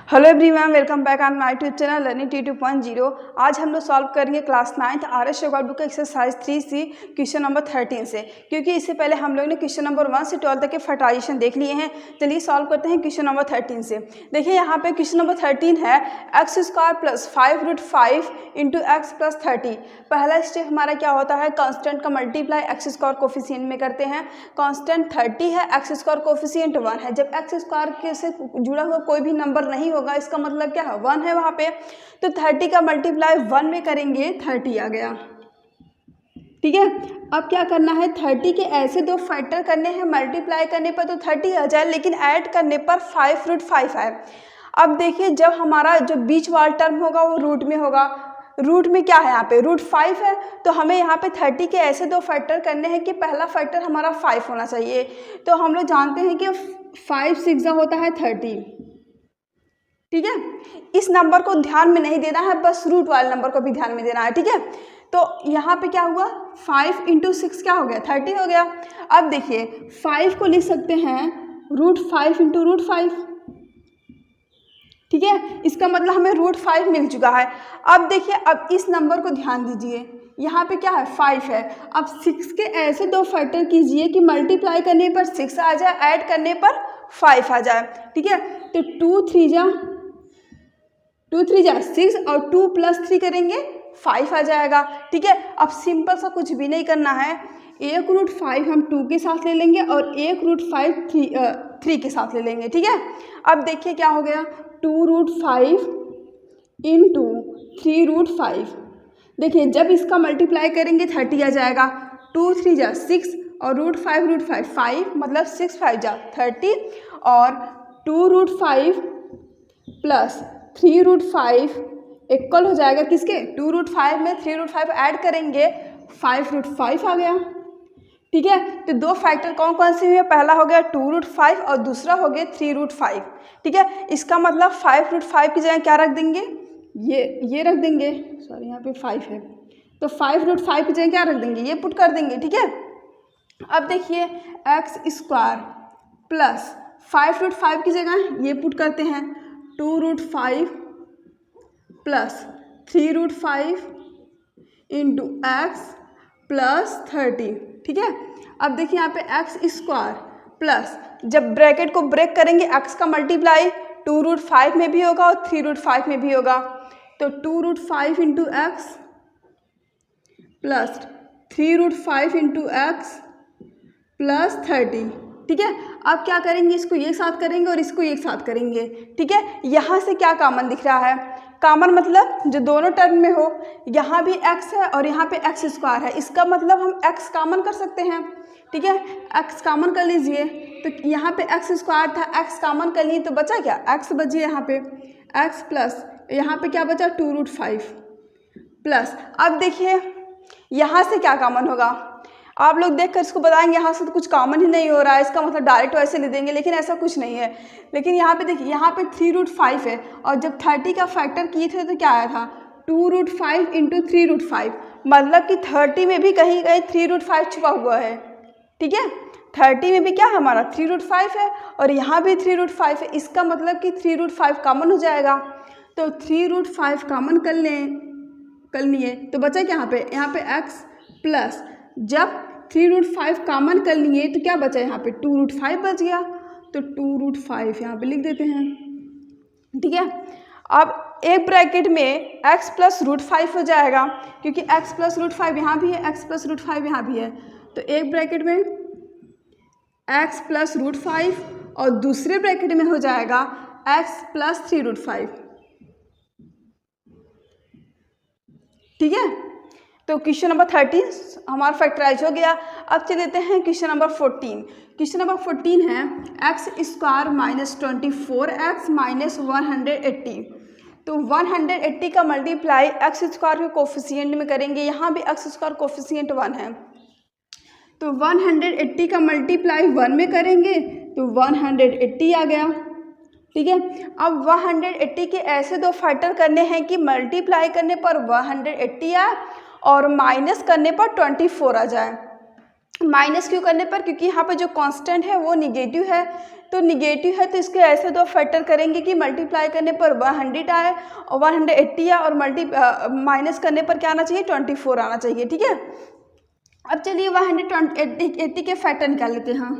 Hello everyone, welcome back on my YouTube channel learning T 2.0। आज हम लोग solve करेंगे क्लास 9th RS शेगवाल book exercise 3C question number 13 से, क्योंकि इससे पहले हम लोग ने क्वेश्चन नंबर 1 से 12 तक के फैक्टराइजेशन देख लिए हैं। चलिए सॉल्व करते हैं क्वेश्चन नंबर 13 से। देखिए यहाँ पे क्वेश्चन नंबर 13 है x square plus 5√5 into x plus 30। पहला स्टेप हमारा क्या होता है, कॉन्स्टेंट का मल्टीप्लाई एक्स स्क्वायर कोफिशिएंट में करते हैं। कॉन्स्टेंट 30 है, एक्स स्क्वायर कोफिशिएंट 1 है। जब एक्स स्क्वायर के से जुड़ा हुआ कोई भी नंबर नहीं होगा, इसका मतलब क्या है, 1 है वहाँ पे, तो 30 का मल्टीप्लाई 1 में करेंगे, 30 आ गया। ठीक है, अब क्या करना है, 30 के ऐसे दो फैक्टर करने हैं, मल्टीप्लाई करने पर तो 30 आ जाए, लेकिन ऐड करने पर 5√5 है। अब देखिए, जब हमारा जो बीच वाला टर्म होगा वो रूट में होगा, रूट में क्या है, यहाँ पे √5 है, तो हमें यहाँ पे 30 के ऐसे दो फैक्टर करने हैं कि पहला फैक्टर हमारा 5 होना चाहिए। तो हम लोग जानते हैं कि 5 6 होता है 30। ठीक है, इस नंबर को ध्यान में नहीं देना है, बस रूट वाले नंबर को भी ध्यान में देना है। ठीक है, तो यहाँ पे क्या हुआ, 5 × 6 क्या हो गया, 30 हो गया। अब देखिए 5 को लिख सकते हैं √5 × √5। ठीक है, इसका मतलब हमें √5 मिल चुका है। अब देखिए, अब इस नंबर को ध्यान दीजिए, यहाँ पे क्या है, 5 है। अब 6 के ऐसे दो फैक्टर कीजिए कि मल्टीप्लाई करने पर 6 आ जाए, ऐड करने पर 5 आ जाए। ठीक है, तो 2 3 जा 6 और 2 + 3 करेंगे 5 आ जाएगा। ठीक है, अब सिंपल सा कुछ भी नहीं करना है, एक √5 हम 2 के साथ ले लेंगे और एक √5 3 के साथ ले लेंगे। ठीक है, अब देखिए क्या हो गया, 2√5 × 3√5। देखिए जब इसका मल्टीप्लाई करेंगे 30 आ जाएगा। 2 3 जा 6 और √5 5, मतलब 6 5 जा 30 और 2√5 + 3√5 इक्वल हो जाएगा किसके, 2√5 में 3√5 ऐड करेंगे, 5√5 आ गया। ठीक है, तो दो फैक्टर कौन कौन से हुए, पहला हो गया 2√5 और दूसरा हो गया 3√5। ठीक है, इसका मतलब 5√5 की जगह क्या रख देंगे, ये रख देंगे, सॉरी यहाँ पे 5 है, तो 5√5 की जगह क्या रख देंगे, ये पुट कर देंगे। ठीक है, अब देखिए एक्स स्क्वायर प्लस 5√5 की जगह ये पुट करते हैं, 2√5 + 3√5 इंटू एक्स प्लस 30। ठीक है, अब देखिए यहाँ पे एक्स स्क्वायर प्लस, जब ब्रैकेट को ब्रेक करेंगे एक्स का मल्टीप्लाई 2√5 में भी होगा और 3√5 में भी होगा, तो 2√5 into x plus 3√5 into x plus 30। ठीक है, अब क्या करेंगे, इसको एक साथ करेंगे और इसको एक साथ करेंगे। ठीक है, यहाँ से क्या कॉमन दिख रहा है, कॉमन मतलब जो दोनों टर्म में हो, यहाँ भी x है और यहाँ पे x स्क्वायर है, इसका मतलब हम x कॉमन कर सकते हैं। ठीक है, x कॉमन कर लीजिए, तो यहाँ पे x स्क्वायर था, x कॉमन कर लिए तो बचा क्या, x बची यहाँ पे x प्लस यहाँ पे क्या बचा 2√5 प्लस। अब देखिए यहाँ से क्या कॉमन होगा, आप लोग देखकर इसको बताएंगे यहाँ से तो कुछ कॉमन ही नहीं हो रहा है, इसका मतलब डायरेक्ट वैसे ले देंगे, लेकिन ऐसा कुछ नहीं है। लेकिन यहाँ पे देखिए, यहाँ पे 3√5 है और जब 30 का फैक्टर किए थे तो क्या आया था, 2√5 × 3√5, मतलब कि 30 में भी कहीं कहीं 3√5 छुपा हुआ है। ठीक है, 30 में भी क्या है, हमारा 3√5 है और यहाँ भी 3√5 है, इसका मतलब कि 3√5 कॉमन हो जाएगा। तो 3√5 कॉमन कर लिए तो बचा क्या, यहाँ पे x प्लस, जब 3√5 कॉमन कर लिए तो क्या बचा, यहाँ पे 2√5 बच गया, तो 2√5 यहाँ पे लिख देते हैं। ठीक है, अब एक ब्रैकेट में x + √5 हो जाएगा, क्योंकि x + √5 यहाँ भी है, x + √5 यहाँ भी है, तो एक ब्रैकेट में x + √5 और दूसरे ब्रैकेट में हो जाएगा x + 3√5। ठीक है, तो क्वेश्चन नंबर 13 हमारा फैक्टराइज हो गया। अब चले देते हैं क्वेश्चन नंबर 14। क्वेश्चन नंबर 14 है एक्स स्क्वायर -24x - 180। तो 180 का मल्टीप्लाई एक्स स्क्वायर के कोफिशिएंट में करेंगे, यहाँ भी एक्स स्क्वायर कोफिशिएंट 1 है, तो 180 का मल्टीप्लाई 1 में करेंगे तो 180 आ गया। ठीक है, अब 180 के ऐसे दो फैक्टर करने हैं कि मल्टीप्लाई करने पर 180 आए और माइनस करने पर 24 आ जाए। माइनस क्यों करने पर, क्योंकि यहाँ पे जो कांस्टेंट है वो निगेटिव है, तो निगेटिव है तो इसके ऐसे दो फैक्टर करेंगे कि मल्टीप्लाई करने पर 100 आए और 180 आए और माइनस करने पर क्या आना चाहिए 24 आना चाहिए। ठीक है, अब चलिए 180 के फैक्टर निकाल लेते हैं।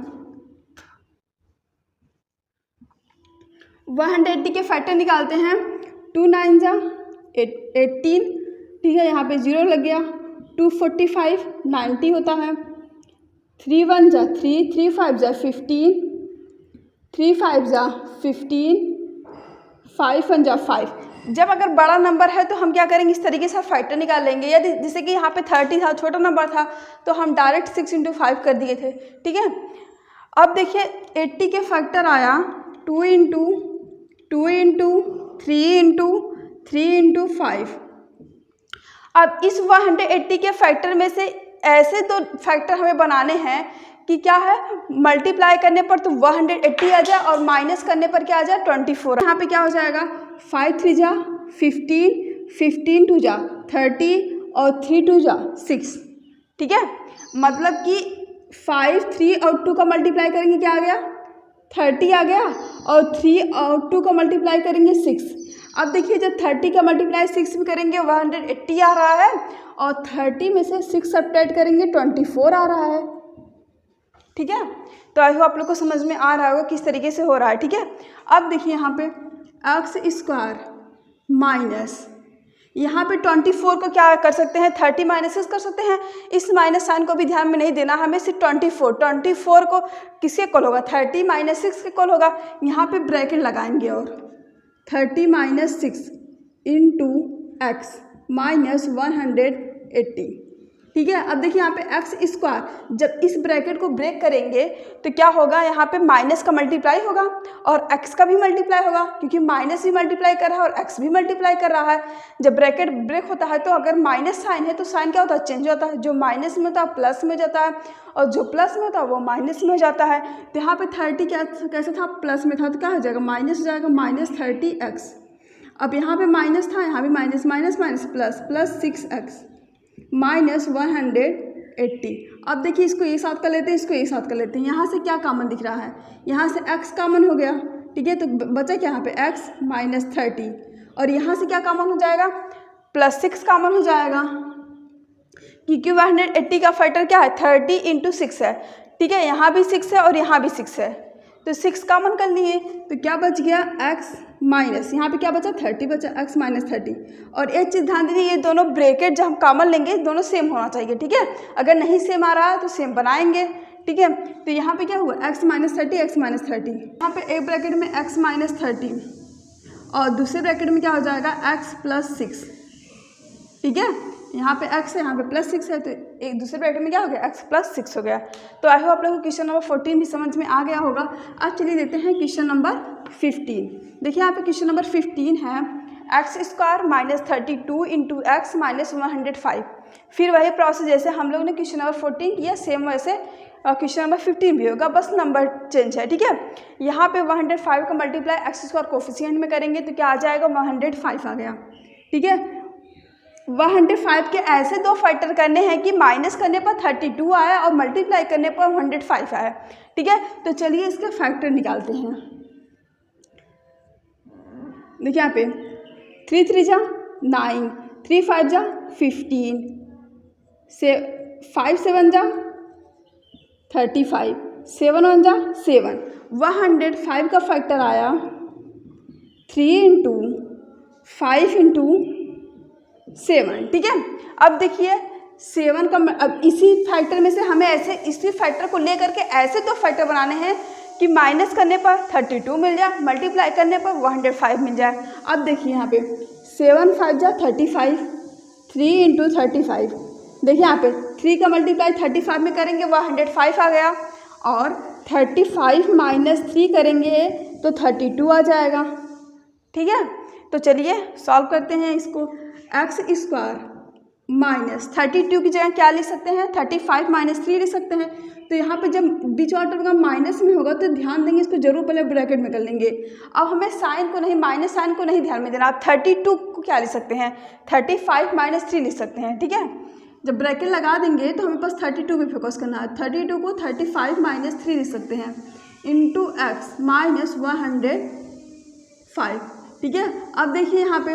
180 के फैक्टर निकालते हैं। 2 9 जा 18, ठीक है, यहाँ पे 0 लग गया। 245 90 होता है। 3 1 जा 3, 3 5 जा 15, 3 5 जा 15, 5 1 जा 5। जब अगर बड़ा नंबर है तो हम क्या करेंगे, इस तरीके से फैक्टर निकाल लेंगे। यदि जैसे कि यहाँ पे 30 था, छोटा नंबर था, तो हम डायरेक्ट 6 × 5 कर दिए थे। ठीक है, अब देखिए 80 के फैक्टर आया 2 × 2 × 3 × 3 × 5। अब इस 180 के फैक्टर में से ऐसे दो फैक्टर हमें बनाने हैं कि क्या है, मल्टीप्लाई करने पर तो 180 आ जाए और माइनस करने पर क्या आ जाए 24। यहाँ पे क्या हो जाएगा, 5 3 जा 15, 15 2 जा 30 और 3 2 जा 6। ठीक है, मतलब कि 5 3 और 2 का मल्टीप्लाई करेंगे क्या आ गया 30 आ गया, और 3 और 2 का मल्टीप्लाई करेंगे 6। अब देखिए जब 30 का मल्टीप्लाई 6 में करेंगे 180 आ रहा है, और 30 में से 6 सब्ट्रैक्ट करेंगे 24 आ रहा है। ठीक है, तो आई होप आप लोग को समझ में आ रहा होगा किस तरीके से हो रहा है। ठीक है, अब देखिए यहाँ पे x² माइनस, यहाँ पे 24 को क्या कर सकते हैं 30 माइनस कर सकते हैं। इस माइनस साइन को भी ध्यान में नहीं देना, हमें सिर्फ 24 को किसके इक्वल होगा 30 - 6 के इक्वल होगा। यहाँ पे ब्रैकेट लगाएंगे और 30 - 6 × x माइनस 180। ठीक है, अब देखिए यहाँ पे x², जब इस ब्रैकेट को ब्रेक करेंगे तो क्या होगा, यहाँ पे माइनस का मल्टीप्लाई होगा और x का भी मल्टीप्लाई होगा, क्योंकि माइनस भी मल्टीप्लाई कर रहा है और x भी मल्टीप्लाई कर रहा है। जब ब्रैकेट ब्रेक होता है तो अगर माइनस साइन है तो साइन क्या होता है, चेंज होता है। जो माइनस में होता है प्लस में जाता है, और जो प्लस में होता है वो माइनस में हो जाता है। तो यहाँ पे 30 कैसे था, प्लस में था, तो क्या हो जाएगा माइनस हो जाएगा, -30x। अब यहाँ पे माइनस था, यहाँ भी minus minus minus plus 6x minus 180। अब देखिए इसको एक साथ कर लेते हैं, इसको एक साथ कर लेते हैं। यहाँ से क्या कॉमन दिख रहा है, यहाँ से x कॉमन हो गया। ठीक है, तो बचा क्या यहाँ पे x -30, और यहाँ से क्या कॉमन हो जाएगा +6 कॉमन हो जाएगा, क्योंकि 180 का फैक्टर क्या है 30 × 6 है। ठीक है, यहाँ भी 6 है और यहाँ भी 6 है, तो 6 कॉमन कर लिए, तो क्या बच गया x माइनस, यहाँ पे क्या बचा 30 बचा, x -30। और एक चीज़ ध्यान दीजिए, ये दोनों ब्रैकेट जब हम कॉमन लेंगे दोनों सेम होना चाहिए। ठीक है, अगर नहीं सेम आ रहा है तो सेम बनाएंगे। ठीक है, तो यहाँ पे क्या हुआ x -30 x -30, यहाँ पे एक ब्रैकेट में x -30 और दूसरे ब्रैकेट में क्या हो जाएगा x +6। ठीक है, यहाँ पे x है, यहाँ पे +6 है, तो एक दूसरे ब्रैकेट में क्या हो गया x +6 हो गया। तो आई होप आप लोगों को क्वेश्चन नंबर 14 भी समझ में आ गया होगा। अब चलिए देखते हैं क्वेश्चन नंबर 15। देखिए यहाँ पे क्वेश्चन नंबर 15 है x² -32 × x -105। फिर वही प्रोसेस जैसे हम लोग ने क्वेश्चन नंबर 14 किया, सेम वैसे क्वेश्चन नंबर 15 भी होगा, बस नंबर चेंज है। ठीक है, यहाँ पे 105 का मल्टीप्लाई x² कोफिशिएंट में करेंगे तो क्या आ जाएगा 105 आ गया। ठीक है, 105 के ऐसे दो फैक्टर करने हैं कि माइनस करने पर 32 आया और मल्टीप्लाई करने पर 105 आया। ठीक है, तो चलिए इसके फैक्टर निकालते हैं। देखिए यहाँ पे 3 3 जा 9, 3 5 जा 15, 5 7 जा 35, 7 1 जा 7। 105 का फैक्टर आया 3 × 5 × 7। ठीक है, अब देखिए 7 का, अब इसी फैक्टर में से हमें ऐसे इसी फैक्टर को लेकर के ऐसे दो फैक्टर बनाने हैं कि माइनस करने पर 32 मिल जाए, मल्टीप्लाई करने पर 105 मिल जाए। अब देखिए यहाँ पे 7 5 जा 35, 3 × 35। देखिए यहाँ पे 3 का मल्टीप्लाई 35 में करेंगे 105 आ गया, और 35 - 3 करेंगे तो 32 आ जाएगा। ठीक है, तो चलिए सॉल्व करते हैं इसको। x² -32 की जगह क्या लिख सकते हैं 35 - 3 लिख सकते हैं। तो यहाँ पे जब बीच वाला टर्म का माइनस में होगा तो ध्यान देंगे, इसको जरूर पहले ब्रैकेट में कर लेंगे। अब हमें साइन को नहीं, माइनस साइन को नहीं ध्यान में देना। 32 को क्या लिख सकते हैं 35 - 3 लिख सकते हैं। ठीक है, जब ब्रैकेट लगा देंगे तो हमें बस 32 पे फोकस करना है। 32 को 35 - 3 लिख सकते हैं। इंटू एक्स माइनस 105, ठीक है। अब देखिए यहाँ पे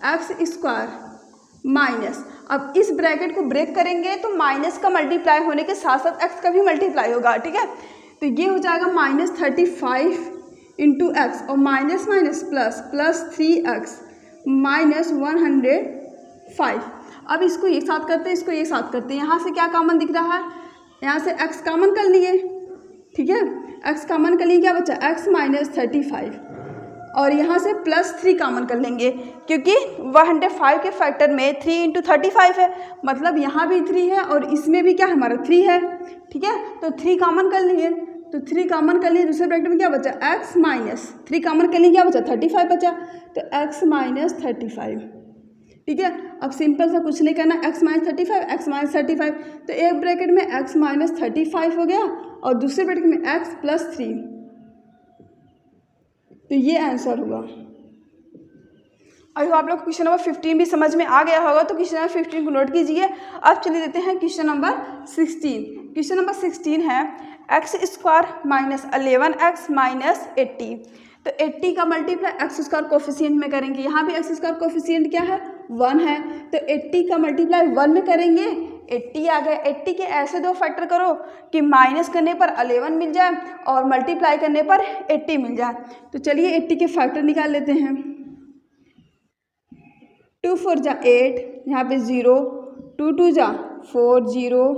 एक्स स्क्वायर माइनस, अब इस ब्रैकेट को ब्रेक करेंगे तो माइनस का मल्टीप्लाई होने के साथ साथ एक्स का भी मल्टीप्लाई होगा, ठीक है। तो ये हो जाएगा -35 इंटू एक्स और minus minus plus plus 3x minus 105। अब इसको एक साथ करते हैं, इसको एक साथ करते हैं। यहाँ से क्या कॉमन दिख रहा है, यहाँ से x कॉमन कर लिए, ठीक है। x कॉमन कर लिए, क्या बचा x माइनस 35 और यहाँ से +3 कॉमन कर लेंगे क्योंकि 105 के फैक्टर में 3 इंटू 35 है, मतलब यहाँ भी 3 है और इसमें भी क्या हमारा 3 है, ठीक है। तो 3 कॉमन कर लिए, तो 3 कॉमन कर लिए, दूसरे ब्रैकेट में क्या बचा x माइनस 3 कॉमन कर लिए, क्या बचा 35 बचा, तो x माइनस 35, ठीक है। अब सिंपल सा कुछ नहीं करना, x माइनस 35, तो एक ब्रैकेट में x माइनस 35 हो गया और दूसरे ब्रैकेट में x प्लस 3, तो ये आंसर हुआ। अभी आप लोग क्वेश्चन नंबर 15 भी समझ में आ गया होगा, तो क्वेश्चन नंबर 15 को नोट कीजिए। अब चलिए देते हैं क्वेश्चन नंबर 16। क्वेश्चन नंबर 16 है x square minus 11x minus 80। तो 80 का मल्टीप्लाई एक्स स्क्वायर कोफिशिएंट में करेंगे, यहाँ भी एक्स स्क्वायर कोफिशिएंट क्या है 1 है, तो 80 का मल्टीप्लाई 1 में करेंगे, 80 आ गया। 80 के ऐसे दो फैक्टर करो कि माइनस करने पर 11 मिल जाए और मल्टीप्लाई करने पर 80 मिल जाए। तो चलिए 80 के फैक्टर निकाल लेते हैं। 2 4 जा 8, यहाँ पे 0, 2 2 जा 4 0,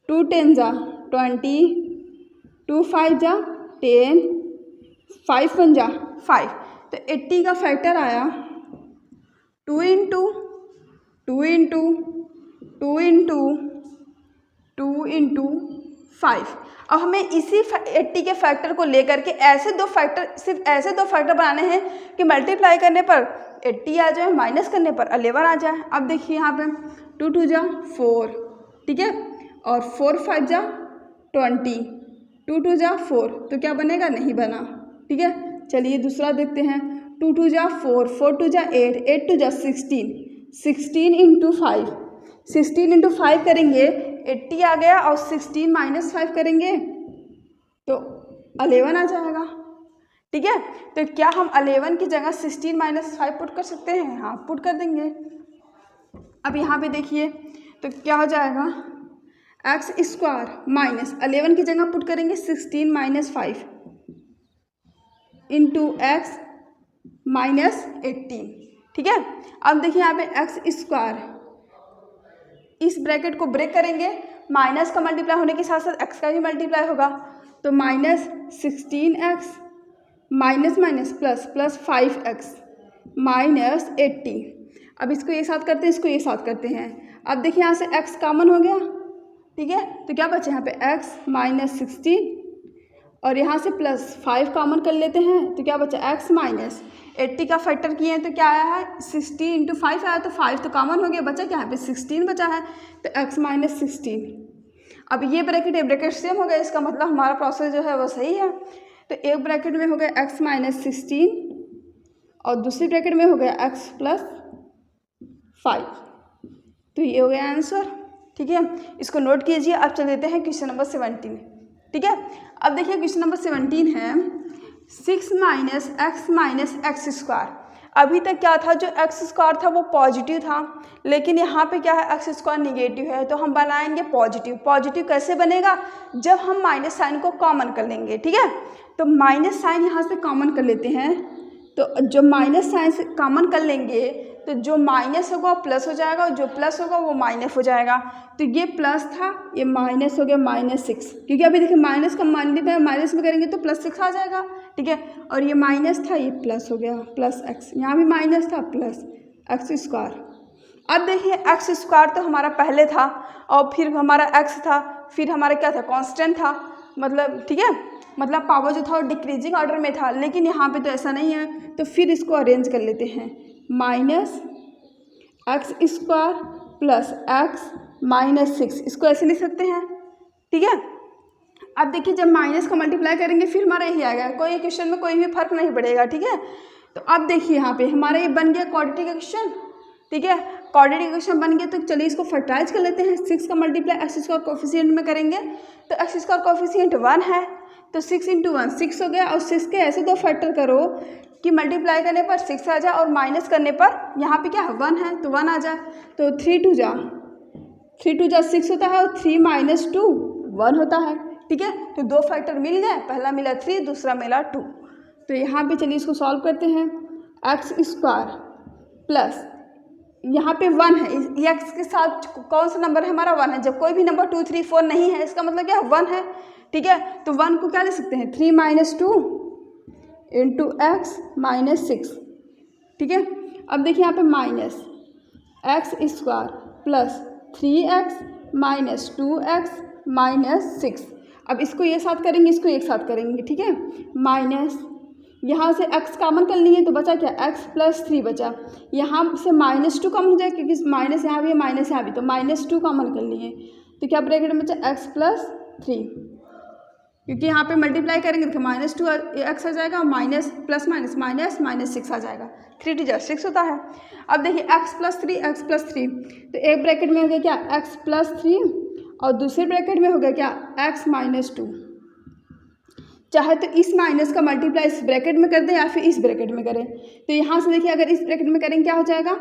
2 10 जा 20, 2 5 जा 10, 5 1 जा 5। तो 80 का फैक्टर आया 2 इंटू 2 इंटू 2 इंटू 2 इंटू 5। अब हमें इसी 80 के फैक्टर को लेकर के ऐसे दो फैक्टर, सिर्फ ऐसे दो फैक्टर बनाने हैं कि मल्टीप्लाई करने पर 80 आ जाए, माइनस करने पर 11 आ जाए। अब देखिए यहाँ पे 2 2 जा 4, ठीक है, और 4 5 जा 20, 2 2 जा 4, तो क्या बनेगा, नहीं बना, ठीक है। चलिए दूसरा देखते हैं। 2 2 जा 4, 4 2 जा 8, 8 2 जा 16, 16 इंटू 5, 16 इंटू 5 करेंगे 80 आ गया और 16 माइनस 5 करेंगे तो 11 आ जाएगा, ठीक है। तो क्या हम 11 की जगह 16 माइनस 5 पुट कर सकते हैं, हाँ पुट कर देंगे। अब यहाँ पे देखिए तो क्या हो जाएगा, एक्स स्क्वायर माइनस 11 की जगह पुट करेंगे 16 माइनस 5 इंटू एक्स माइनस 18, ठीक है। अब देखिए यहाँ पे एक्स स्क्वायर, इस ब्रैकेट को ब्रेक करेंगे, माइनस का मल्टीप्लाई होने के साथ साथ एक्स का भी मल्टीप्लाई होगा, तो minus 16x minus minus plus plus 5x minus 80। अब इसको एक साथ करते हैं, इसको एक साथ करते हैं। अब देखिए यहाँ से x कॉमन हो गया, ठीक है, तो क्या बचे यहाँ पे x माइनस 16 और यहाँ से प्लस 5 कॉमन कर लेते हैं, तो क्या बचा x माइनस 80 का फैक्टर किए हैं तो क्या आया है 60 इंटू 5 आया, तो 5 तो कॉमन हो गया, बचा क्या यहाँ पे 16 बचा है, तो x माइनस 16। अब ये ब्रैकेट सेम हो गया, इसका मतलब हमारा प्रोसेस जो है वो सही है। तो एक ब्रैकेट में हो गया x माइनस 16 और दूसरी ब्रैकेट में हो गया x प्लस 5, तो ये हो गया आंसर, ठीक है। इसको नोट कीजिए। अब चल देते हैं क्वेश्चन नंबर 17, ठीक है। अब देखिए क्वेश्चन नंबर 17 है 6 माइनस एक्स स्क्वायर। अभी तक क्या था, जो एक्स स्क्वायर था वो पॉजिटिव था, लेकिन यहाँ पे क्या है एक्स स्क्वायर निगेटिव है, तो हम बनाएंगे पॉजिटिव। पॉजिटिव कैसे बनेगा, जब हम माइनस साइन को कॉमन कर लेंगे, ठीक है। तो माइनस साइन यहाँ से कॉमन कर लेते हैं, तो जो माइनस साइन से कॉमन कर लेंगे तो जो माइनस होगा वो प्लस हो जाएगा और जो प्लस होगा वो माइनस हो जाएगा। तो ये प्लस था, ये माइनस हो गया -6, क्योंकि अभी देखिए माइनस का मल्टीप्लाई माइनस में करेंगे तो +6 आ जाएगा, ठीक है। और ये माइनस था, ये प्लस हो गया +x, यहाँ भी माइनस था प्लस एक्स स्क्वायर। अब देखिए एक्स स्क्वायर तो हमारा पहले था और फिर हमारा x था, फिर हमारा क्या था कांस्टेंट था, मतलब ठीक है, मतलब पावर जो था वो डिक्रीजिंग ऑर्डर में था, लेकिन यहाँ पे तो ऐसा नहीं है। तो फिर इसको अरेंज कर लेते हैं, minus x square plus x minus 6, इसको ऐसे लिख सकते हैं, ठीक है। अब देखिए जब माइनस का मल्टीप्लाई करेंगे फिर हमारा यही आएगा, कोई क्वेश्चन में कोई भी फर्क नहीं पड़ेगा, ठीक है। तो अब देखिए यहाँ पे हमारा ये बन गया क्वाड्रेटिक इक्वेशन, ठीक है। क्वाड्रेटिक इक्वेशन बन गया, तो चलिए इसको फैक्टराइज कर लेते हैं। 6 का मल्टीप्लाई एक्स स्क्वायर कोफिशिएंट में करेंगे तो एक्स स्क्वायर कोफिशिएंट 1 है, तो 6 इंटू 1 6 हो गया, और 6 के ऐसे दो फैक्टर करो कि मल्टीप्लाई करने पर 6 आ जाए और माइनस करने पर यहाँ पे क्या है 1 है तो 1 आ जाए। तो 3 टू जा 6 होता है और 3 माइनस 2 1 होता है। ठीक है, तो दो फैक्टर मिल गए, पहला मिला 3, दूसरा मिला 2। तो यहाँ पे चलिए इसको सॉल्व करते हैं। एक्स स्क्वायर प्लस यहाँ पे 1 है, एक्स के साथ कौन सा नंबर है हमारा 1 है। जब कोई भी नंबर 2 3 4 नहीं है इसका मतलब क्या है 1 है। ठीक है, तो 1 को क्या ले सकते हैं 3 माइनस 2 इंटू एक्स माइनस 6। ठीक है, अब देखिए यहाँ पे minus x square plus 3x minus 2x minus 6। अब इसको ये साथ करेंगे, इसको एक साथ करेंगे। ठीक है, माइनस यहाँ से x कॉमन कर लिए तो बचा क्या x प्लस 3 बचा। यहाँ से -2 कॉमन हो जाए क्योंकि माइनस यहाँ भी है माइनस यहाँ भी, तो -2 कॉमन कर लिए तो क्या ब्रैकेट में बचा x प्लस 3, क्योंकि यहाँ पे मल्टीप्लाई करेंगे तो -2 x आ जाएगा और minus plus minus minus minus 6 आ जाएगा। 3 टू 6 होता है। अब देखिए x प्लस 3 तो एक ब्रैकेट में हो गया क्या x प्लस 3 और दूसरे ब्रैकेट में हो गया क्या x माइनस 2। चाहे तो इस माइनस का मल्टीप्लाई इस ब्रैकेट में कर दें या फिर इस ब्रैकेट में करें। तो यहाँ से देखिए अगर इस ब्रैकेट में करेंगे क्या हो जाएगा,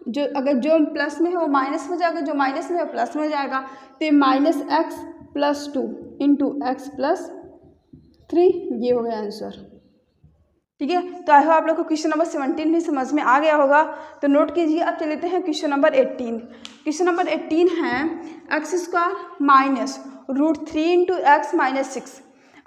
जो प्लस में है वो माइनस में हो जाएगा, जो माइनस में है प्लस में हो जाएगा। तो ये minus x plus 2 into x plus 3, ये हो गया आंसर। ठीक है, तो आई होप आप लोग को क्वेश्चन नंबर 17 भी समझ में आ गया होगा। तो नोट कीजिए। अब चलते हैं क्वेश्चन नंबर 18। क्वेश्चन नंबर 18 है x square minus √3 into x minus 6।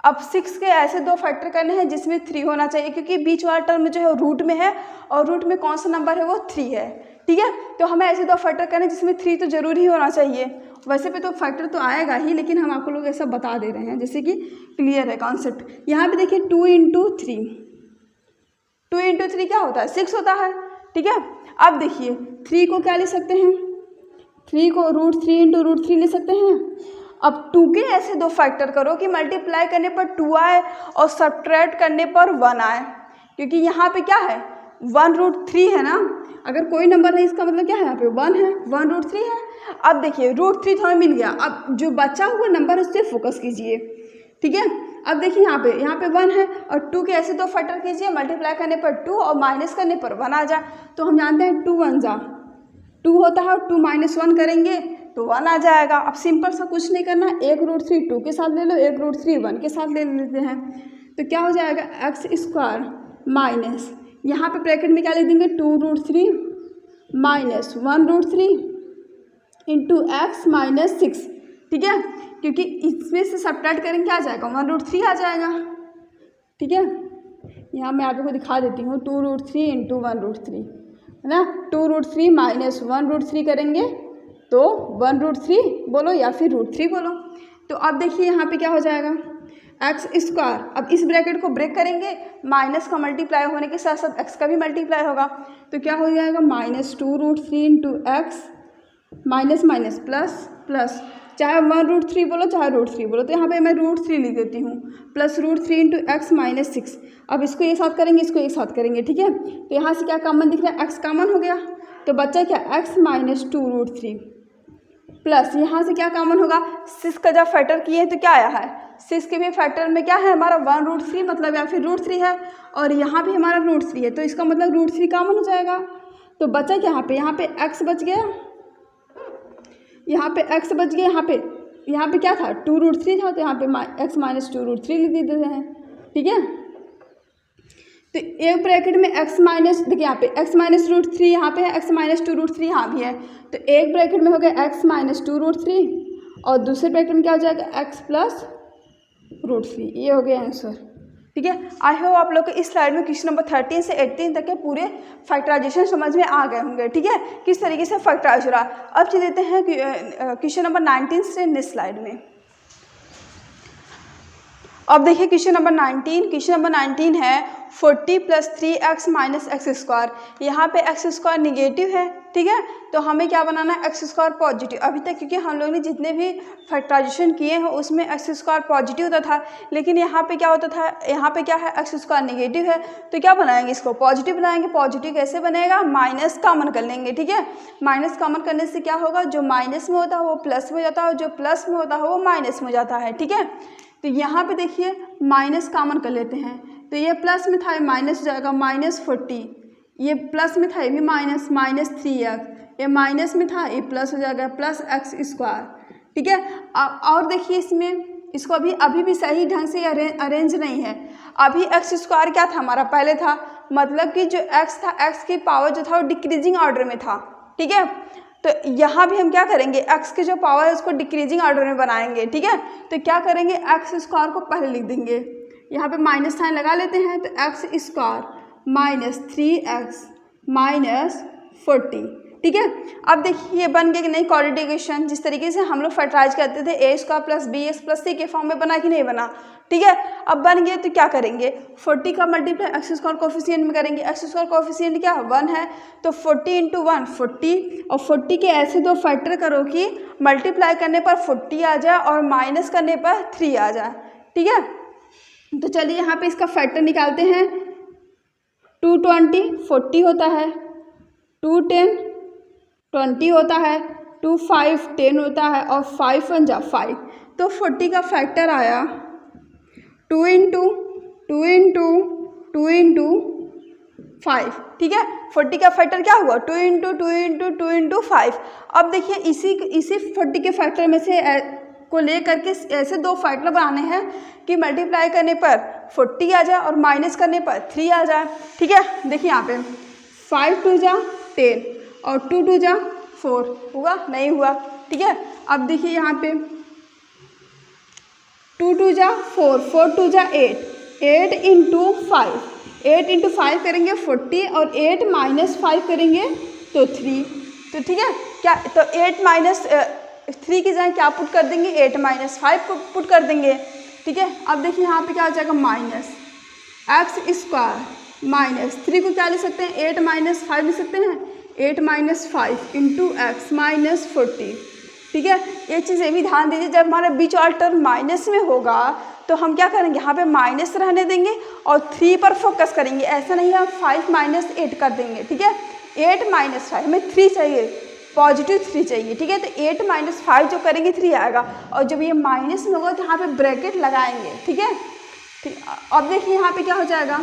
अब 6 के ऐसे दो फैक्टर करने हैं जिसमें 3 होना चाहिए, क्योंकि बीच वाला टर्म जो है रूट में है और रूट में कौन सा नंबर है वो 3 है। ठीक है, तो हमें ऐसे दो फैक्टर करने हैं जिसमें 3 तो जरूर ही होना चाहिए। वैसे पे तो फैक्टर तो आएगा ही, लेकिन हम आपको लोग ऐसा बता दे रहे हैं जैसे कि क्लियर है कॉन्सेप्ट। यहाँ पे देखिए 2 इंटू 3 क्या होता है 6 होता है। ठीक है, अब देखिए 3 को क्या ले सकते हैं, 3 को √3 इंटू √3 ले सकते हैं। अब 2 के ऐसे दो फैक्टर करो कि मल्टीप्लाई करने पर 2 आए और सब्ट्रैक्ट करने पर 1 आए, क्योंकि यहाँ पे क्या है 1√3 है ना। अगर कोई नंबर नहीं इसका मतलब क्या है यहाँ पे 1 है, 1√3 है। अब देखिए √3 तो हमें मिल गया, अब जो बचा हुआ नंबर उस पर फोकस कीजिए। ठीक है, अब देखिए यहाँ पे 1 है और 2 के ऐसे दो फैक्टर कीजिए, मल्टीप्लाई करने पर 2 और माइनस करने पर 1 आ जाए। तो हम जानते हैं 2 1 जा 2 होता है और 2 माइनस 1 करेंगे तो 1 आ जाएगा। अब सिंपल सा कुछ नहीं करना, एक √3 2 के साथ ले लो, एक √3 1 के साथ ले लेते हैं। तो क्या हो जाएगा एक्स स्क्वायर माइनस यहाँ पे ब्रैकेट में क्या लिख देंगे 2√3 माइनस 1√3 इंटू एक्स माइनस 6। ठीक है, क्योंकि इसमें से सब्ट्रैक्ट करेंगे क्या आ जाएगा 1√3 आ जाएगा। ठीक है, यहाँ मैं आप लोगों को दिखा देती हूँ 2√3 इंटू 1√3 है ना। 2√3 माइनस 1√3 करेंगे तो 1√3 बोलो या फिर √3 बोलो। तो अब देखिए यहाँ पे क्या हो जाएगा एक्स स्क्वायर। अब इस ब्रैकेट को ब्रेक करेंगे, माइनस का मल्टीप्लाई होने के साथ साथ एक्स का भी मल्टीप्लाई होगा। तो क्या हो जाएगा -2√3 into x minus minus plus plus, चाहे 1√3 बोलो चाहे √3 बोलो। तो यहाँ पे मैं √3 लिख देती हूँ प्लस √3 इंटू एक्स माइनस 6। अब इसको एक साथ करेंगे, इसको एक साथ करेंगे। ठीक है, तो यहाँ से क्या कॉमन दिख रहा है एक्स कॉमन हो गया, तो बच्चा क्या एक्स माइनस 2√3 प्लस यहाँ से क्या कॉमन होगा 6 का जब फैक्टर किए हैं तो क्या आया है 6 के भी फैक्टर में क्या है हमारा 1√3 मतलब या फिर √3 है, और यहाँ भी हमारा √3 है, तो इसका मतलब √3 कॉमन हो जाएगा। तो बचा क्या यहाँ पे x बच गया, यहाँ पे x बच गया, यहाँ पे क्या था 2√3 था, तो यहाँ पे x माइनस 2√3 लिख देते हैं। ठीक है, तो एक ब्रैकेट में x माइनस देखिए यहाँ पे x माइनस √3 यहाँ पे है, x माइनस 2√3 यहाँ भी है। तो एक ब्रैकेट में हो गया x माइनस 2√3 और दूसरे ब्रैकेट में क्या हो जाएगा x प्लस √3। ये हो गया आंसर। ठीक है, आई होप आप लोग को इस स्लाइड में क्वेश्चन नंबर 13 से 18 तक के पूरे फैक्टराइजेशन समझ में आ गए होंगे। ठीक है, किस तरीके से फैक्टराइज हो रहा है। अब चल देते हैं क्वेश्चन नंबर 19 से नेक्स्ट स्लाइड में। अब देखिए क्वेश्चन नंबर 19 है 40 plus 3x minus x square. यहाँ पे एक्स स्क्वायर निगेटिव है। ठीक है, तो हमें क्या बनाना है एक्स स्क्वायर पॉजिटिव। अभी तक क्योंकि हम लोग ने जितने भी फैक्टराइजेशन किए हैं उसमें एक्स स्क्वायर पॉजिटिव होता था, लेकिन यहाँ पे क्या होता था, यहाँ पे क्या है एक्स स्क्वायर निगेटिव है, तो क्या बनाएंगे इसको पॉजिटिव बनाएंगे। पॉजिटिव कैसे बनेगा, माइनस कॉमन कर लेंगे। ठीक है, माइनस कॉमन करने से क्या होगा, जो माइनस में होता है वो प्लस में हो जाता है और जो प्लस में होता है वो माइनस में हो जाता है। ठीक है, तो यहाँ पे देखिए माइनस कॉमन कर लेते हैं, तो ये प्लस में था ये माइनस हो जाएगा -40, ये प्लस में था ये भी -3x, ये माइनस में था ये प्लस हो जाएगा +x²। ठीक है, और देखिए इसमें इसको अभी भी सही ढंग से अरेंज नहीं है। अभी x² क्या था हमारा, पहले था, मतलब कि जो x था, x की पावर जो था वो डिक्रीजिंग ऑर्डर में था। ठीक है, तो यहाँ भी हम क्या करेंगे, x की जो पावर है उसको डिक्रीजिंग ऑर्डर में बनाएंगे। ठीक है, तो क्या करेंगे, x² को पहले लिख देंगे, यहाँ पे माइनस साइन लगा लेते हैं, तो x² -3x -40। ठीक है, अब देखिए ये बन गया कि नहीं क्वाड्रेटिक इक्वेशन, जिस तरीके से हम लोग फैक्टराइज करते थे a² + bx + c के फॉर्म में बना कि नहीं बना। ठीक है, अब बन गया तो क्या करेंगे, 40 का मल्टीप्लाई x² कोफिशिएंट में करेंगे। x² कोफिशिएंट क्या 1 है, तो 40 × 1 40, और 40 के ऐसे दो फैक्टर करो कि मल्टीप्लाई करने पर 40 आ जाए और माइनस करने पर 3 आ जाए। ठीक है, तो चलिए यहाँ पे इसका फैक्टर निकालते हैं। 220 40 होता है, 210 20 होता है, 25 10 होता है, और 5 1 जा 5, तो 40 का फैक्टर आया 2 × 2 × 2 × 5। ठीक है, 40 का फैक्टर क्या हुआ, 2 × 2 × 2 × 5। अब देखिए इसी 40 के फैक्टर में से को ले करके ऐसे दो फैक्टर बनाने हैं कि मल्टीप्लाई करने पर 40 आ जाए और माइनस करने पर 3 आ जाए। ठीक है, देखिए यहाँ पे 5 2 जा 10 और 2 2 जा 4, हुआ नहीं हुआ। ठीक है, अब देखिए यहाँ पे 2 2 जा 4, 4 2 जा 8, 8 × 5, 8 × 5 करेंगे 40, और 8 - 5 करेंगे तो 3। तो ठीक है, क्या तो 8 - 3 की जगह क्या पुट कर देंगे, 8 - 5 को पुट कर देंगे। ठीक है, अब देखिए यहाँ पे क्या हो जाएगा, -x² -3 को क्या लिख सकते हैं, 8 - 5 लिख सकते हैं, 8 - 5 × x -40। ठीक है, ये चीज़ ये भी ध्यान दीजिए, जब हमारा बीच वाला टर्म माइनस में होगा तो हम क्या करेंगे, यहाँ पे माइनस रहने देंगे और 3 पर फोकस करेंगे। ऐसा नहीं है 5 - 8 कर देंगे। ठीक है, 8 - 5 हमें 3 चाहिए, पॉजिटिव 3 चाहिए। ठीक है, तो 8 - 5 जो करेंगे 3 आएगा, और जब ये माइनस में होगा तो यहाँ पे ब्रैकेट लगाएंगे। ठीक है, ठीक, अब देखिए यहाँ पे क्या हो जाएगा,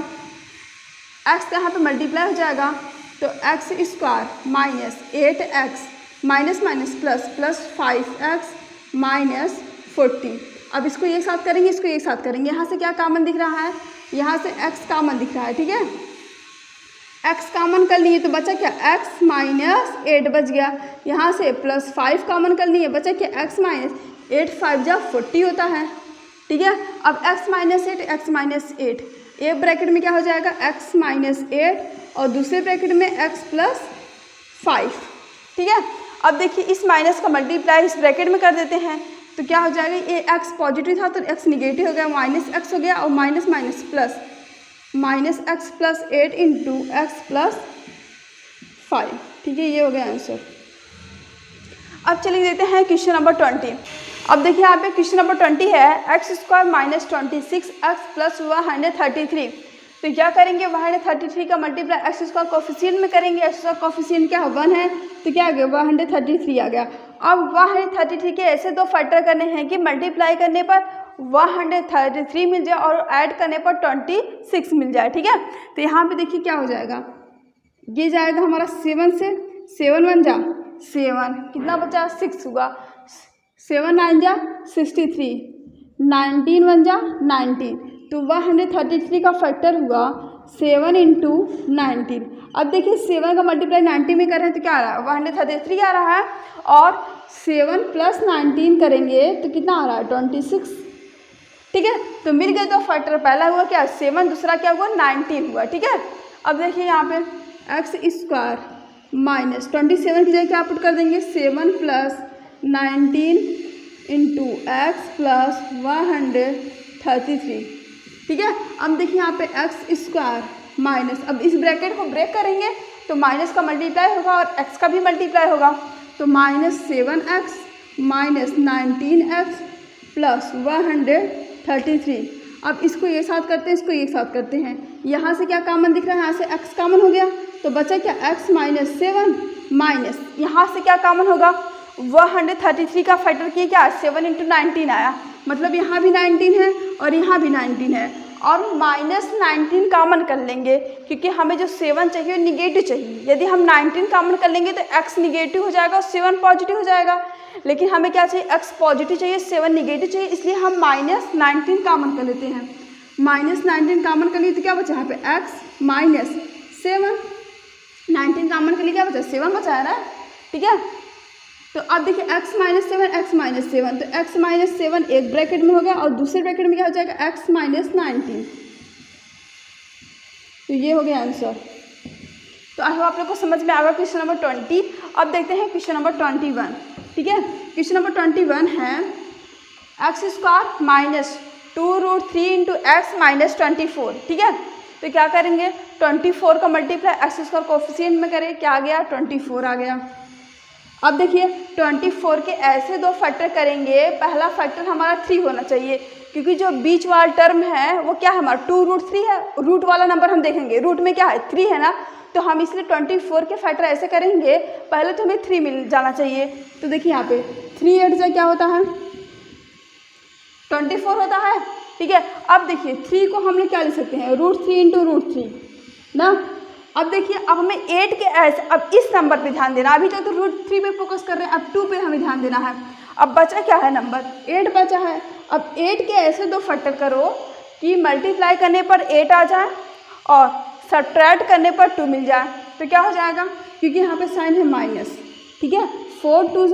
x यहाँ पे मल्टीप्लाई हो जाएगा, तो x² -8x ++5x -40। अब इसको एक साथ करेंगे, इसको एक साथ करेंगे, यहाँ से क्या कॉमन दिख रहा है, यहाँ से x कॉमन दिख रहा है। ठीक है, x कॉमन कर लिए तो बचा क्या, x -8 बच गया, यहाँ से +5 कॉमन कर लिए, बचा क्या, x -8 5 जा 40 होता है। ठीक है, अब x -8 x -8, एक ब्रैकेट में क्या हो जाएगा, x -8 और दूसरे ब्रैकेट में x +5। ठीक है, अब देखिए इस माइनस का मल्टीप्लाई इस ब्रैकेट में कर देते हैं, तो क्या हो जाएगा, ये x पॉजिटिव था तो x निगेटिव हो गया, -x हो गया, और minus minus plus, -x + 8 × x +5। ठीक है, ये हो गया आंसर। अब चलिए देते हैं क्वेश्चन नंबर 20। अब देखिए यहाँ पे क्वेश्चन नंबर 20 है, x² -26x + 133। तो क्या करेंगे, 133 का मल्टीप्लाई x² कोफिशिएंट में करेंगे। x² कोफिशिएंट क्या 1 है, तो क्या आ गया, 133 आ गया। अब 133 के ऐसे दो फैक्टर करने हैं कि मल्टीप्लाई करने पर 133 मिल जाए और ऐड करने पर 26 मिल जाए। ठीक है, तो यहाँ पे देखिए क्या हो जाएगा, ये जाएगा हमारा 7 से, 7 1 जा 7, कितना बचा 6 हुआ, 7 9 जा 63, 19 1 जा 19, तो 133 का फैक्टर हुआ 7 × 19। अब देखिए 7 का मल्टीप्लाई 90 में कर रहे हैं तो क्या आ रहा है, 133 आ रहा है, और 7 + 19 करेंगे तो कितना आ रहा है, 26। ठीक है, तो मिल गए, तो फैक्टर पहला हुआ क्या 7, दूसरा क्या हुआ 19 हुआ। ठीक है, अब देखिए यहाँ पे x² -27 की जगह क्या पुट कर देंगे, 7 + 19 × x + 133। ठीक है, अब देखिए यहाँ पे x² माइनस, अब इस ब्रैकेट को ब्रेक करेंगे तो माइनस का मल्टीप्लाई होगा और x का भी मल्टीप्लाई होगा, तो -7x -19x + 133। अब इसको ये साथ करते हैं, इसको एक साथ करते हैं, यहाँ से क्या कॉमन दिख रहा है, यहाँ से x कॉमन हो गया, तो बचा क्या x -7 माइनस, यहाँ से क्या कॉमन होगा, 133 का फैक्टर किए क्या 7 × 19 आया, मतलब यहाँ भी 19 है और यहाँ भी 19 है, और -19 कॉमन कर लेंगे क्योंकि हमें जो 7 चाहिए निगेटिव चाहिए। यदि हम 19 कॉमन कर लेंगे तो x निगेटिव हो जाएगा और 7 पॉजिटिव हो जाएगा, लेकिन हमें क्या चाहिए, x पॉजिटिव चाहिए, 7 निगेटिव चाहिए, इसलिए हम -19 कॉमन कर लेते हैं। -19 कॉमन कर लिए तो क्या बचा यहाँ पे x माइनस 7, 19 कॉमन कर लिए क्या बचा, 7 बचा है ना, ठीक है। तो अब देखिए x माइनस 7, तो x माइनस 7 एक ब्रैकेट में हो गया और दूसरे ब्रैकेट में क्या हो जाएगा x माइनस 19। तो ये हो गया आंसर। तो आई होप आप लोग को समझ में आ गया क्वेश्चन नंबर 20। अब देखते हैं क्वेश्चन नंबर 21, ठीक है। क्वेश्चन नंबर 21 है x² minus 2√3 into x minus 24, ठीक है। तो क्या करेंगे, 24 का मल्टीप्लाई x² कोफिशिएंट में करें, क्या आ गया, 24 आ गया। अब देखिए 24 के ऐसे दो फैक्टर करेंगे, पहला फैक्टर हमारा 3 होना चाहिए क्योंकि जो बीच वाला टर्म है वो क्या है हमारा 2√3 है, रूट वाला नंबर हम देखेंगे, रूट में क्या है 3 है ना, तो हम इसलिए 24 के फैक्टर ऐसे करेंगे, पहले तो हमें 3 मिल जाना चाहिए। तो देखिए यहाँ पे 3 8 जा क्या होता है 24 होता है, ठीक है। अब देखिए 3 को हम लोग क्या लिख सकते हैं, √3 इंटू √3 ना। अब देखिए अब हमें 8 के ऐसे, अब इस नंबर पे ध्यान देना, अभी तो √3 पे फोकस कर रहे हैं, अब 2 पे हमें ध्यान देना है। अब बचा क्या है नंबर 8 बचा है। अब 8 के ऐसे दो फैक्टर करो कि मल्टीप्लाई करने पर 8 आ जाए और सब्ट्रैक्ट करने पर 2 मिल जाए, तो क्या हो जाएगा, क्योंकि यहाँ पे साइन है माइनस, ठीक है। 4 2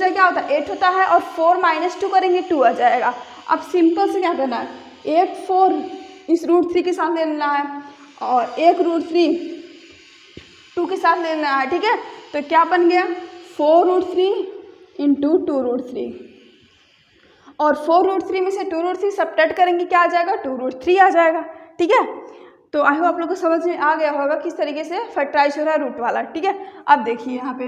क्या होता है 8 होता है और 4 - 2 करेंगे 2 आ जाएगा। अब सिंपल से क्या करना है, एक 4 इस √3 के साथ ले लेना है और एक √3 2 के साथ ले लेना है, ठीक है। तो क्या बन गया 4√3 इंटू 2√3, और 4√3 में से 2√3 सब्ट्रैक्ट करेंगे क्या आ जाएगा 2√3 आ जाएगा, ठीक है। तो आई होप आप लोग को समझ में आ गया होगा किस तरीके से फैक्टराइज हो रहा है रूट वाला, ठीक है। अब देखिए यहाँ पे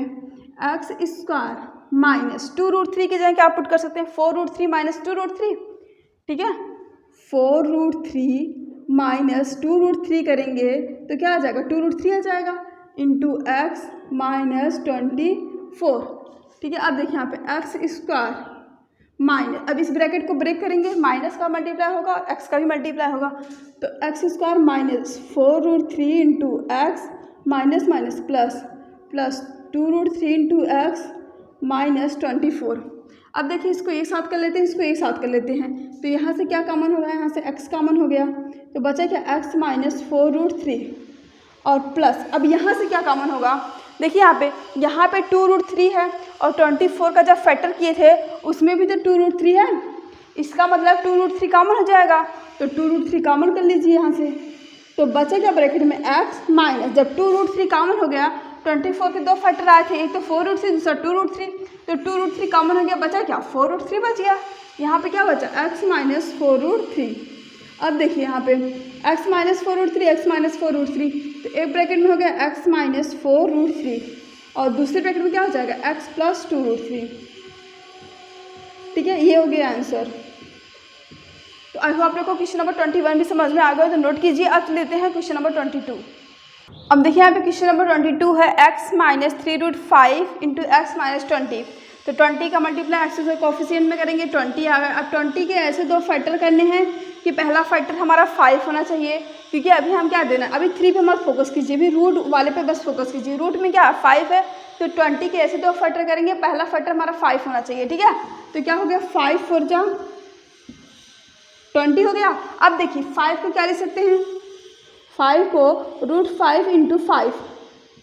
x² माइनस 2√3 की जगह क्या पुट कर सकते हैं 4√3 माइनस 2√3, ठीक है। 4√3 माइनस 2√3 करेंगे तो क्या आ जाएगा 2√3 आ जाएगा इंटू x माइनस 24, ठीक है। अब देखिए यहाँ पे x² माइनस, अब इस ब्रैकेट को ब्रेक करेंगे, माइनस का मल्टीप्लाई होगा और x का भी मल्टीप्लाई होगा, तो x² minus 4√3 into x minus minus plus 2√3 into x minus 24। अब देखिए इसको एक साथ कर लेते हैं, इसको एक साथ कर लेते हैं, तो यहाँ से क्या कॉमन हो रहा है, यहाँ से x कॉमन हो गया, तो बचा क्या x माइनस 4√3 और प्लस, अब यहाँ से क्या कॉमन होगा, देखिए यहाँ पे 2√3 है और 24 का जब फैक्टर किए थे उसमें भी तो 2√3 है, इसका मतलब 2√3 कॉमन हो जाएगा, तो 2√3 कॉमन कर लीजिए यहाँ से, तो बचेगा ब्रैकेट में x माइनस, जब 2√3 कॉमन हो गया 24 के दो फैक्टर आए थे, एक तो 4√3 दूसरा 2√3, तो 2√3 कॉमन हो गया, बचा क्या 4√3 बच गया। यहाँ पे क्या बचा x माइनस 4√3। अब देखिए यहाँ पे x माइनस 4√3 तो एक ब्रैकेट में हो गया x माइनस 4√3 और दूसरे ब्रैकेट में क्या हो जाएगा x प्लस 2√3, ठीक है। ये हो गया आंसर। तो आई होप आप लोग को क्वेश्चन नंबर 21 भी समझ में आ गया, तो नोट कीजिए। अब लेते हैं क्वेश्चन नंबर 22। अब देखिए यहाँ पे क्वेश्चन नंबर 22 है x minus 3√5 into x minus 20, तो 20 का मल्टीप्लाई एक्स के कोफिशिएंट में करेंगे 20 आ गया। अब 20 के ऐसे दो फैक्टर करने हैं कि पहला फैक्टर हमारा 5 होना चाहिए, क्योंकि अभी हम क्या देना है, अभी 3 पे मत फोकस कीजिए, अभी रूट वाले पे बस फोकस कीजिए, रूट में क्या 5 है, तो 20 के ऐसे दो फैक्टर करेंगे, पहला फैक्टर हमारा 5 होना चाहिए, ठीक है। तो क्या हो गया 5 4 जा 20 हो गया। अब देखिए 5 को क्या लिख सकते हैं, 5 को √5 इंटू 5,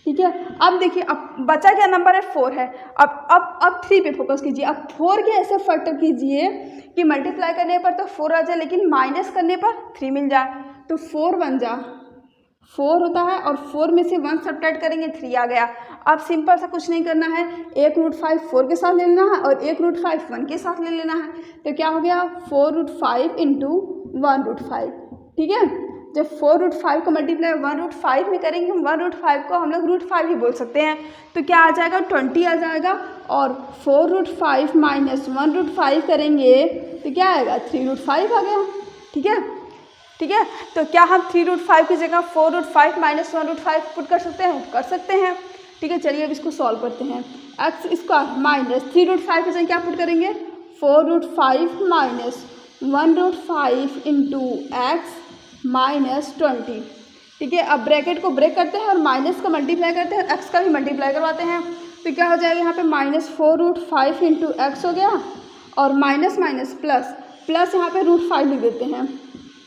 ठीक है। अब देखिए अब बचा क्या नंबर है 4 है, अब 3 पे फोकस कीजिए। अब 4 के ऐसे फैक्टर कीजिए कि मल्टीप्लाई करने पर तो 4 आ जाए लेकिन माइनस करने पर 3 मिल जाए, तो 4 बन जा 4 होता है और 4 में से 1 सब्ट्रैक्ट करेंगे 3 आ गया। अब सिंपल सा कुछ नहीं करना है, एक √5 4 के साथ ले लेना है और एक √5 1 के साथ ले लेना है, तो क्या हो गया 4√5 इंटू 1√5, ठीक है। जब 4√5 को मल्टीप्लाई 1√5 में करेंगे, 1√5 को हम लोग √5 ही बोल सकते हैं, तो क्या आ जाएगा 20 आ जाएगा, और 4√5 माइनस 1√5 करेंगे तो क्या आएगा 3√5 आ गया, ठीक है, ठीक है। तो क्या हम 3√5 की जगह 4√5 माइनस 1√5 पुट कर सकते हैं, कर सकते हैं, ठीक है। चलिए अब इसको सॉल्व करते हैं। x² माइनस 3√5 की जगह क्या पुट करेंगे 4√5 माइनस 1√5 इंटू एक्स माइनस 20। ठीक है, अब ब्रैकेट को ब्रेक करते हैं और माइनस का मल्टीप्लाई करते हैं, एक्स का भी मल्टीप्लाई करवाते हैं। तो क्या हो जाएगा यहाँ पे -4√5 इंटू एक्स हो गया और माइनस माइनस प्लस प्लस यहाँ पे √5 लिख देते हैं,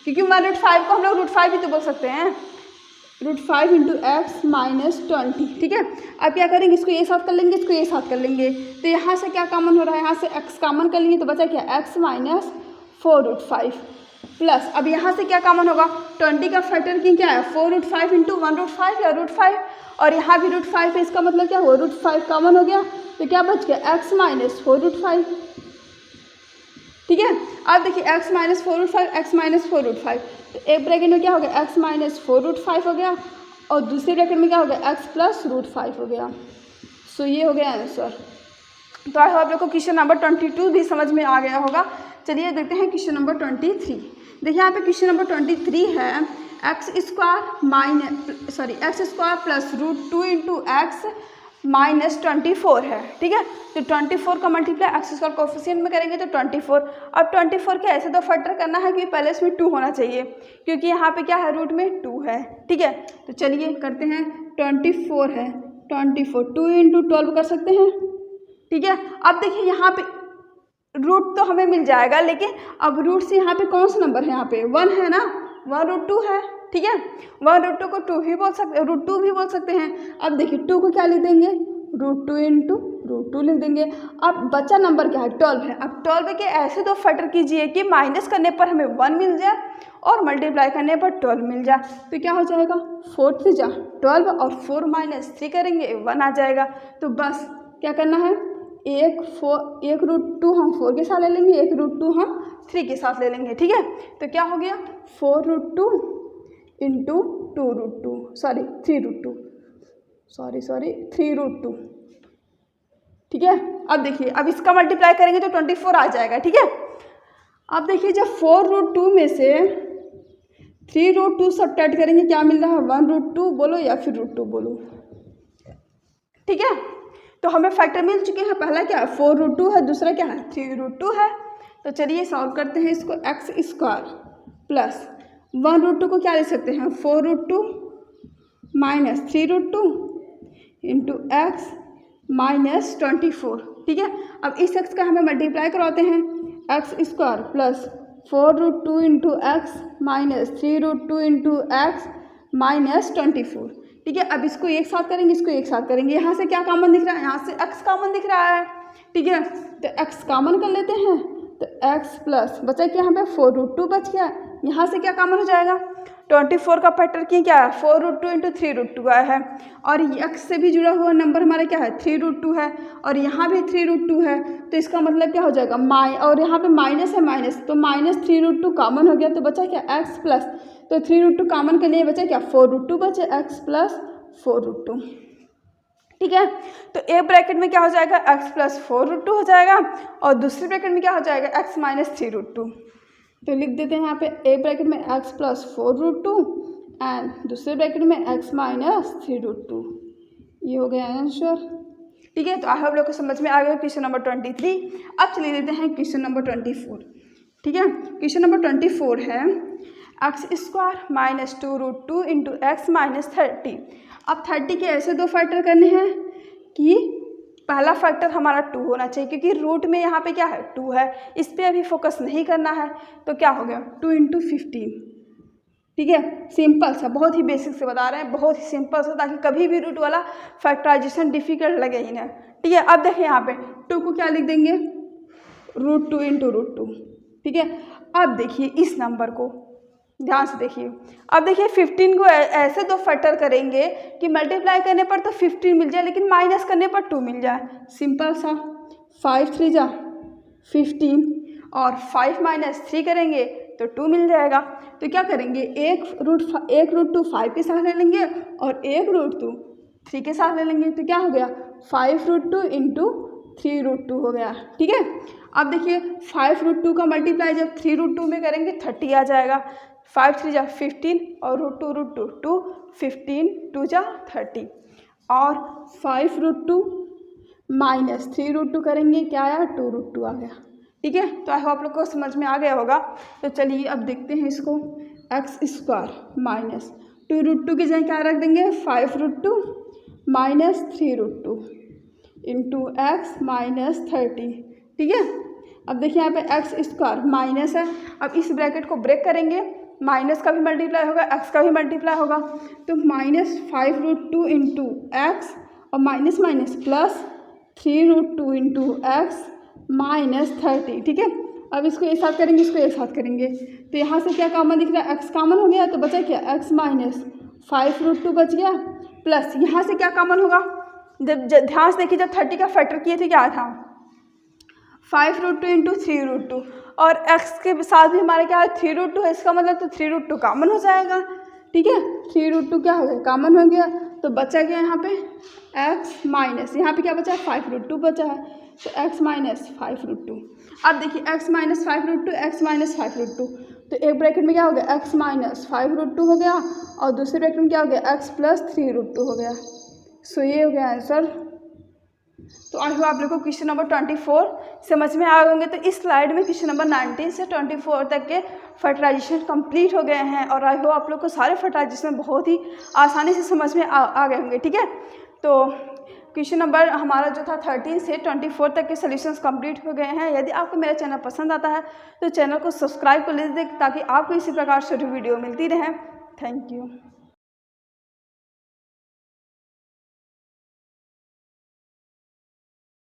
क्योंकि 1√5 को हम लोग √5 भी तो बोल सकते हैं। √5 इंटू एक्स माइनस 20। ठीक है, अब क्या करेंगे, इसको ये साथ कर लेंगे, इसको ये साथ कर लेंगे। तो यहाँ से क्या कॉमन हो रहा है, यहाँ से x कॉमन कर लेंगे तो बचा क्या, x माइनस 4√5 प्लस, अब यहाँ से क्या कॉमन होगा, 20 का फैक्टर की क्या है 4√5 इंटू 1√5 या √5, और यहाँ भी √5 है, इसका मतलब क्या हुआ, √5 कॉमन हो गया तो क्या बच गया x माइनस 4√5। ठीक है, अब देखिए x माइनस 4√5 x माइनस 4√5, तो एक ब्रैकेट में क्या हो गया x माइनस 4√5 हो गया और दूसरे ब्रैकेट में क्या हो गया x प्लस √5 हो गया। सो ये हो गया आंसर। तो आई होप आप लोग को क्वेश्चन नंबर 22 भी समझ में आ गया होगा। चलिए देखते हैं क्वेश्चन नंबर 23। देखिए यहाँ पे क्वेश्चन नंबर 23 है x square plus √2 into x minus 24 है। ठीक है, तो 24 का मल्टीप्लाई एक्स स्क्वायर कोफिशिएंट में करेंगे तो 24। अब 24 के ऐसे तो फैक्टर करना है कि पहले इसमें 2 होना चाहिए, क्योंकि यहाँ पे क्या है रूट में 2 है। ठीक है, तो चलिए करते हैं, 24 है 24 2 इंटू 12 कर सकते हैं। ठीक है, अब देखिए यहाँ पे रूट तो हमें मिल जाएगा, लेकिन अब रूट से यहाँ पे कौन सा नंबर है, यहाँ पे 1 है ना, 1√2 है। ठीक है, 1√2 को 2 भी बोल सकते, √2 भी बोल सकते हैं। अब देखिए 2 को क्या लिख देंगे, √2 इंटू √2 लिख देंगे। अब बचा नंबर क्या है, 12 है। अब 12 के ऐसे तो फैक्टर कीजिए कि माइनस करने पर हमें 1 मिल जाए और मल्टीप्लाई करने पर 12 मिल जाए। तो क्या हो जाएगा, 4 3 जा 12 और 4 माइनस 3 करेंगे 1 आ जाएगा। तो बस क्या करना है, एक √2 हम 4 के साथ ले लेंगे, एक √2 हम 3 के साथ ले लेंगे। ठीक है, तो क्या हो गया 4√2 इंटू 2√2 सॉरी 3√2 3√2। ठीक है, अब देखिए अब इसका मल्टीप्लाई करेंगे तो 24 आ जाएगा। ठीक है, अब देखिए जब 4√2 में से 3√2 सब्ट्रैक्ट करेंगे क्या मिल रहा है, 1√2 बोलो या फिर √2 बोलो। ठीक है, तो हमें फैक्टर मिल चुके हैं, पहला क्या है 4√2 है, दूसरा क्या है 3√2 है। तो चलिए सॉल्व करते हैं इसको, एक्स स्क्वायर प्लस 1√2 को क्या ले सकते हैं 4√2 माइनस 3√2 इंटू एक्स माइनस 24। ठीक है, अब इस एक्स का हमें मल्टीप्लाई करवाते हैं, x square plus 4√2 into x minus 3√2 into x minus 24। ठीक है, अब इसको एक साथ करेंगे, इसको एक साथ करेंगे। यहाँ से क्या कॉमन दिख रहा है, यहाँ से x कॉमन दिख रहा है। ठीक है, तो x कॉमन कर लेते हैं, तो x प्लस बचा क्या यहाँ पे 4√2 बच गया। यहाँ से क्या कॉमन हो जाएगा, 24 का फैक्टर की क्या है 4√2 इंटू 3√2 आया है, और x से भी जुड़ा हुआ नंबर हमारा क्या है 3√2 है, और यहाँ भी 3√2 है। तो इसका मतलब क्या हो जाएगा और यहाँ पे माइनस है, माइनस तो माइनस 3√2 कॉमन हो गया, तो बचा क्या x प्लस, तो 3√2 कॉमन के लिए बचा क्या 4√2 बचे, x प्लस 4√2। ठीक है, तो एक ब्रैकेट में क्या हो जाएगा x प्लस 4√2 हो जाएगा, और दूसरे ब्रैकेट में क्या हो जाएगा x माइनस 3√2। तो लिख देते हैं यहाँ पे एक ब्रैकेट में x प्लस 4√2 एंड दूसरे ब्रैकेट में x माइनस 3√2। ये हो गया आंसर। ठीक है, तो आई होप लोग को समझ में आ गया क्वेश्चन नंबर 23। अब चलिए देते हैं क्वेश्चन नंबर 24। ठीक है, क्वेश्चन नंबर 24 है x square minus 2√2 into x minus 30। अब 30 के ऐसे दो फैक्टर करने हैं कि पहला फैक्टर हमारा 2 होना चाहिए, क्योंकि रूट में यहाँ पे क्या है 2 है, इस पर अभी फोकस नहीं करना है। तो क्या हो गया 2 इंटू 15। ठीक है, सिंपल सा, बहुत ही बेसिक से बता रहे हैं, बहुत ही सिंपल सा, ताकि कभी भी रूट वाला फैक्टराइजेशन डिफिकल्ट लगे ही ना। ठीक है, अब देखिए यहाँ पे 2 को क्या लिख देंगे √2 इंटू √2। ठीक है, अब देखिए इस नंबर को ध्यान से देखिए, अब देखिए 15 को ऐसे दो फैक्टर करेंगे कि मल्टीप्लाई करने पर तो 15 मिल जाए, लेकिन माइनस करने पर 2 मिल जाए। सिंपल सा, 5 3 जा 15 और 5 माइनस 3 करेंगे तो 2 मिल जाएगा। तो क्या करेंगे, एक √2 5 के साथ ले लेंगे और एक √2 3 के साथ ले लेंगे। तो क्या हो गया 5√2 इंटू 3√2 हो गया। ठीक है, अब देखिए 5√2 का मल्टीप्लाई जब 3√2 में करेंगे 30 आ जाएगा। 5 3 जा 15 और √2 2 15 2 जा 30 और 5√2 माइनस 3√2 करेंगे क्या आया 2√2 आ गया। ठीक है। तो आई होप आप लोग को समझ में आ गया होगा। तो चलिए अब देखते हैं इसको, एक्स स्क्वायर माइनस 2√2 की जगह क्या रख देंगे 5√2 माइनस 3√2 इंटू एक्स माइनस 30। ठीक है। अब देखिए यहाँ पे एक्स स्क्वायर माइनस है, अब इस ब्रैकेट को ब्रेक करेंगे, माइनस का भी मल्टीप्लाई होगा, एक्स का भी मल्टीप्लाई होगा, तो माइनस 5√2 इंटू एक्स और minus minus plus 3√2 into x minus 30। ठीक है। अब इसको एक साथ करेंगे, इसको एक साथ करेंगे, तो यहाँ से क्या कॉमन दिख रहा है, एक्स कॉमन हो गया, तो बचा क्या एक्स माइनस 5√2 बच गया, प्लस यहाँ से क्या कॉमन होगा, जब ध्यान से देखिए जब 30 का फैक्टर किए थे क्या था 5√2 इंटू 3√2 और x के साथ भी हमारे क्या है 3√2 है, इसका मतलब तो 3√2 कॉमन हो जाएगा। ठीक है। 3√2 क्या हो गया कॉमन हो गया, तो बचा गया यहाँ पे x माइनस, यहाँ पे क्या बचा है 5√2 बचा है, तो x माइनस 5√2। अब देखिए x माइनस 5√2 x माइनस 5√2, तो एक ब्रैकेट में क्या हो गया x माइनस 5√2 हो गया और दूसरे ब्रैकेट में क्या हो गया x प्लस 3√2 हो गया। सो ये हो गया आंसर। तो आई होप आप लोगों को क्वेश्चन नंबर 24 समझ में आ गए होंगे। तो इस स्लाइड में क्वेश्चन नंबर 19 से 24 तक के फर्टिलाइजेशन कंप्लीट हो गए हैं और आई होप आप लोग को सारे फर्टिलाइजेशन बहुत ही आसानी से समझ में आ गए होंगे। ठीक है। तो क्वेश्चन नंबर हमारा जो था 13 से 24 तक के सॉल्यूशंस कंप्लीट हो गए हैं। यदि आपको मेरा चैनल पसंद आता है तो चैनल को सब्सक्राइब कर लीजिए ताकि आपको इसी प्रकार से वीडियो मिलती रहे। Thank you.